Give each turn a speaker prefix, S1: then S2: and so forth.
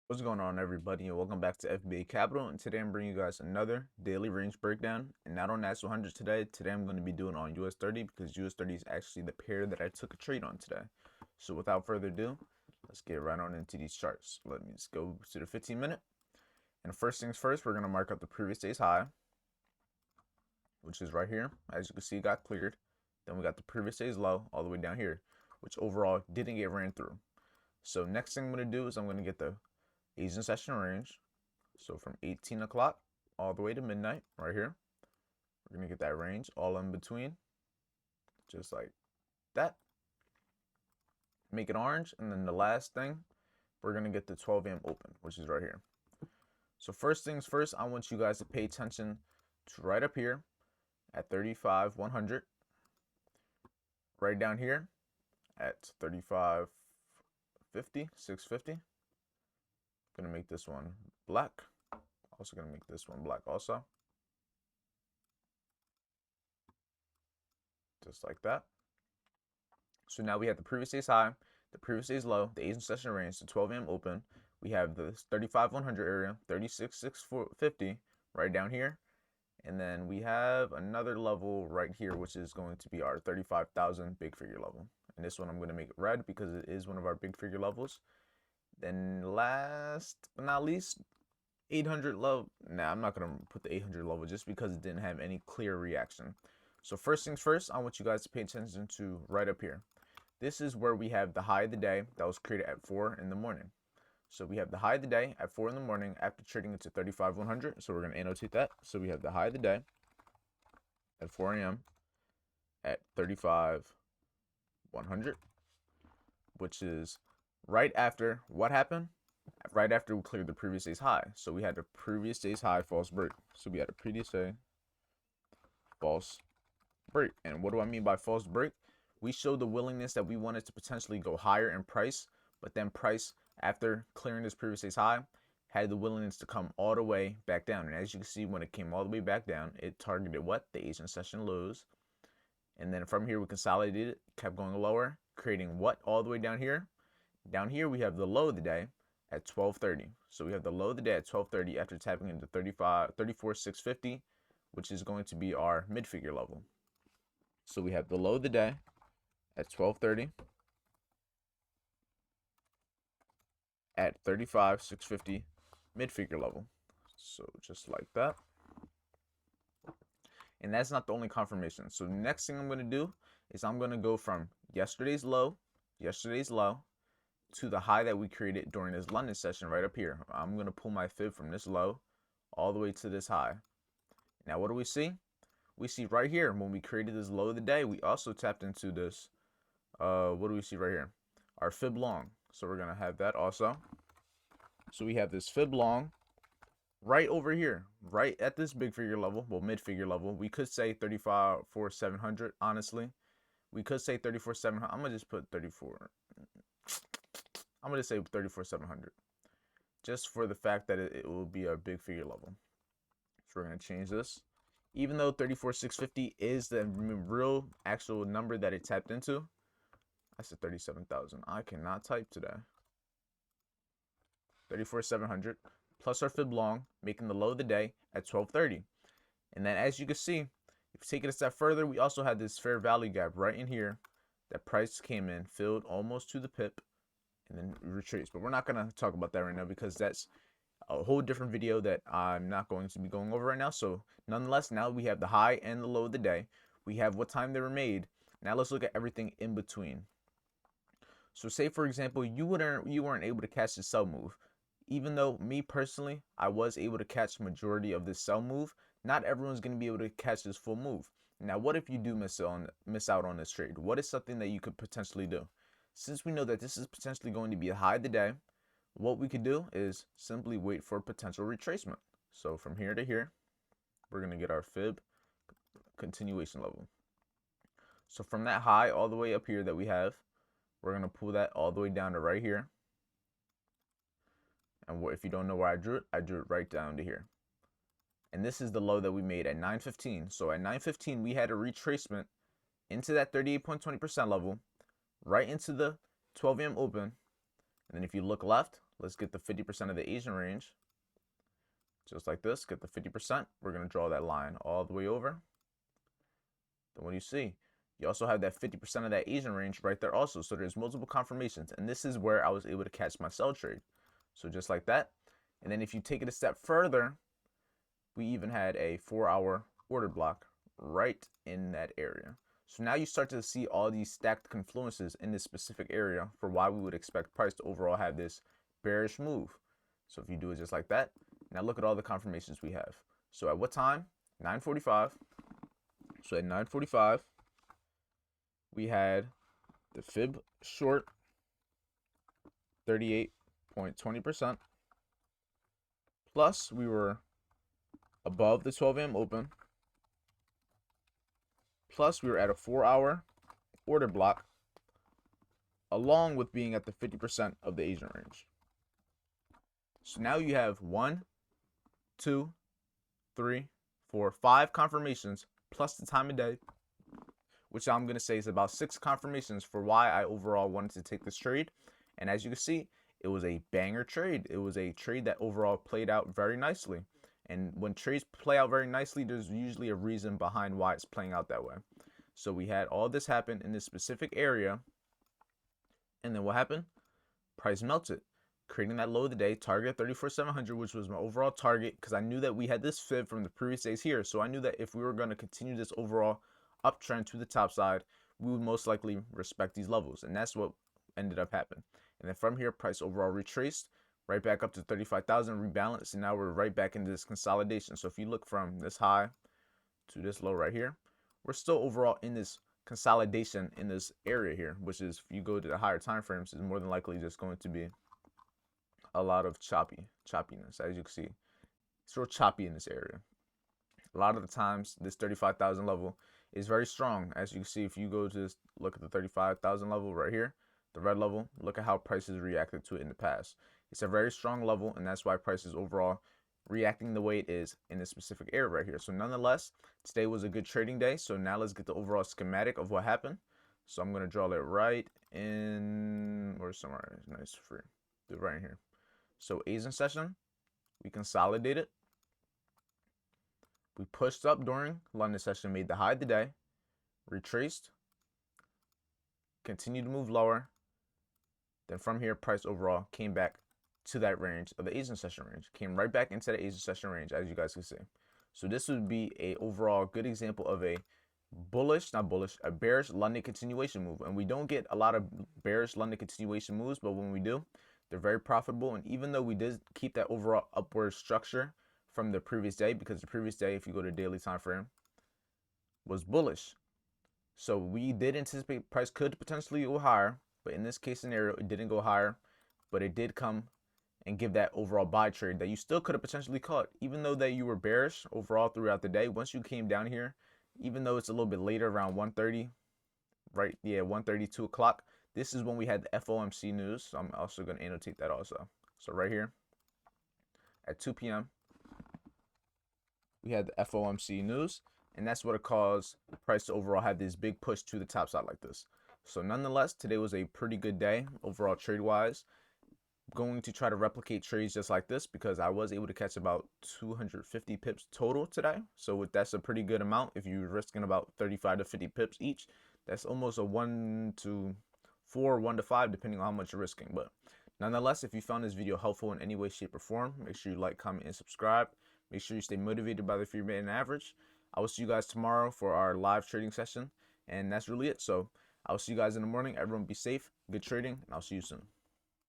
S1: What's going on, everybody, and welcome back to FBA Capital. And today I'm bringing you guys another daily range breakdown, and not on NAS100 today. Today I'm going to be doing on US30 because US30 is actually the pair that I took a trade on today. So without further ado, let's get right on into these charts. Let me just go to the 15-minute. And first things first, we're going to mark up the previous day's high, which is right here. As you can see, it got cleared. Then we got the previous day's low all the way down here, which overall didn't get ran through. So next thing I'm going to do is I'm going to get the Asian session range. So from 18 o'clock all the way to midnight right here. We're going to get that range all in between, just like that. Make it orange. And then the last thing, we're going to get the 12 a.m. open, which is right here. So first things first, I want you guys to pay attention to right up here at 35,100. Right down here at 35.50, 650. Gonna make this one black. Also gonna make this one black also. Just like that. So now we have the previous day's high, the previous day's low, the Asian session range, the 12 a.m. open. We have the 35,100 area, 36,650 right down here. And then we have another level right here, which is going to be our 35,000 big figure level. And this one I'm going to make it red because it is one of our big figure levels. Then last but not least, 800 level. Nah, I'm not going to put the 800 level just because it didn't have any clear reaction. So first things first, I want you guys to pay attention to right up here. This is where we have the high of the day that was created at 4 in the morning. So we have the high of the day at 4 in the morning after trading into 35,100. So we're going to annotate that. So we have the high of the day at 4 a.m. at 35,100, which is right after what happened? Right after we cleared the previous day's high. So we had the previous day's high false break. So we had a previous day false break. And what do I mean by false break? We showed the willingness that we wanted to potentially go higher in price, but then price, after clearing this previous day's high, had the willingness to come all the way back down. And as you can see, when it came all the way back down, it targeted what? The Asian session lows. And then from here, we consolidated it, kept going lower, creating what all the way down here? Down here, we have the low of the day at 12:30. So we have the low of the day at 12:30 after tapping into 34,650, which is going to be our mid-figure level. So we have the low of the day at 12:30 at 35,650 mid-figure level. So just like that. And that's not the only confirmation. So the next thing I'm going to do is I'm going to go from yesterday's low to the high that we created during this London session right up here. I'm going to pull my fib from this low all the way to this high. Now what do we see? We see right here, when we created this low of the day, we also tapped into this, what do we see right here? Our fib long. So we're going to have that also. So we have this fib long right over here, right at this big figure level, well, mid figure level. We could say 34,700, honestly. We could say 34,700. I'm going to just put 34. I'm going to say 34,700. Just for the fact that it will be a big figure level. So we're going to change this. Even though 34,650 is the real actual number that it tapped into, I said 37,000. I cannot type today. 34,700 plus our fib long, making the low of the day at 12:30. And then as you can see, if you take it a step further, we also had this fair value gap right in here that price came in, filled almost to the pip, and then retraced. But we're not going to talk about that right now because that's a whole different video that I'm not going to be going over right now. So nonetheless, now we have the high and the low of the day. We have what time they were made. Now let's look at everything in between. So say, for example, you weren't able to catch the sell move. Even though me personally, I was able to catch majority of this sell move, not everyone's going to be able to catch this full move. Now, what if you do miss out on this trade? What is something that you could potentially do? Since we know that this is potentially going to be a high of the day, what we could do is simply wait for potential retracement. So from here to here, we're going to get our fib continuation level. So from that high all the way up here that we have, we're going to pull that all the way down to right here. And if you don't know where I drew it right down to here. And this is the low that we made at 9:15. So at 9:15, we had a retracement into that 38.20% level, right into the 12 a.m. open. And then if you look left, let's get the 50% of the Asian range. Just like this, get the 50%. We're going to draw that line all the way over. Then what do you see? You also have that 50% of that Asian range right there also. So there's multiple confirmations. And this is where I was able to catch my sell trade. So just like that. And then if you take it a step further, we even had a 4-hour order block right in that area. So now you start to see all these stacked confluences in this specific area for why we would expect price to overall have this bearish move. So if you do it just like that, now look at all the confirmations we have. So at what time? 9:45. So at 9:45, we had the fib short 38.20%. Plus we were above the 12 a.m. open. Plus we were at a 4-hour order block, along with being at the 50% of the Asian range. So now you have 1, 2, 3, 4, 5 confirmations plus the time of day, which I'm going to say is about 6 confirmations for why I overall wanted to take this trade. And as you can see, it was a banger trade. It was a trade that overall played out very nicely. And when trades play out very nicely, there's usually a reason behind why it's playing out that way. So we had all this happen in this specific area. And then what happened? Price melted, creating that low of the day, target 34,700, which was my overall target, because I knew that we had this fib from the previous days here. So I knew that if we were going to continue this overall uptrend to the top side, we would most likely respect these levels. And that's what ended up happening. And then from here, price overall retraced right back up to 35,000, rebalanced, and now we're right back into this consolidation. So if you look from this high to this low right here, we're still overall in this consolidation in this area here, which is, if you go to the higher time frames, is more than likely just going to be a lot of choppiness. As you can see, it's real choppy in this area. A lot of the times, this 35,000 level is very strong. As you can see, if you go to this, look at the 35,000 level right here, the red level, look at how prices reacted to it in the past. It's a very strong level, and that's why price is overall reacting the way it is in this specific area right here. So nonetheless, today was a good trading day. So now let's get the overall schematic of what happened. So I'm going to draw it right in, or somewhere nice free. Do it right here. So Asian session, we consolidated. We pushed up during London session, made the high of the day, retraced, continued to move lower. Then from here, price overall came back to that range of the Asian session range, came right back into the Asian session range, as you guys can see. So this would be a overall good example of a a bearish London continuation move. And we don't get a lot of bearish London continuation moves, but when we do, they're very profitable. And even though we did keep that overall upward structure from the previous day, because the previous day, if you go to daily time frame, was bullish. So we did anticipate price could potentially go higher, but in this case scenario, it didn't go higher, but it did come and give that overall buy trade that you still could have potentially caught, even though that you were bearish overall throughout the day. Once you came down here, even though it's a little bit later, around 1:30, right? Yeah, 1:30, 2 o'clock. This is when we had the FOMC news. So I'm also going to annotate that also. So right here at 2 p.m., we had the FOMC news, and that's what it caused the price to overall have this big push to the top side like this. So nonetheless, today was a pretty good day overall trade-wise. Going to try to replicate trades just like this, because I was able to catch about 250 pips total today. So that's a pretty good amount. If you're risking about 35 to 50 pips each, that's almost a 1 to 4, 1 to 5, depending on how much you're risking. But nonetheless, if you found this video helpful in any way, shape, or form, make sure you like, comment, and subscribe. Make sure you stay motivated by the 3-minute average. I will see you guys tomorrow for our live trading session. And that's really it. So I'll see you guys in the morning. Everyone be safe, good trading, and I'll see you soon.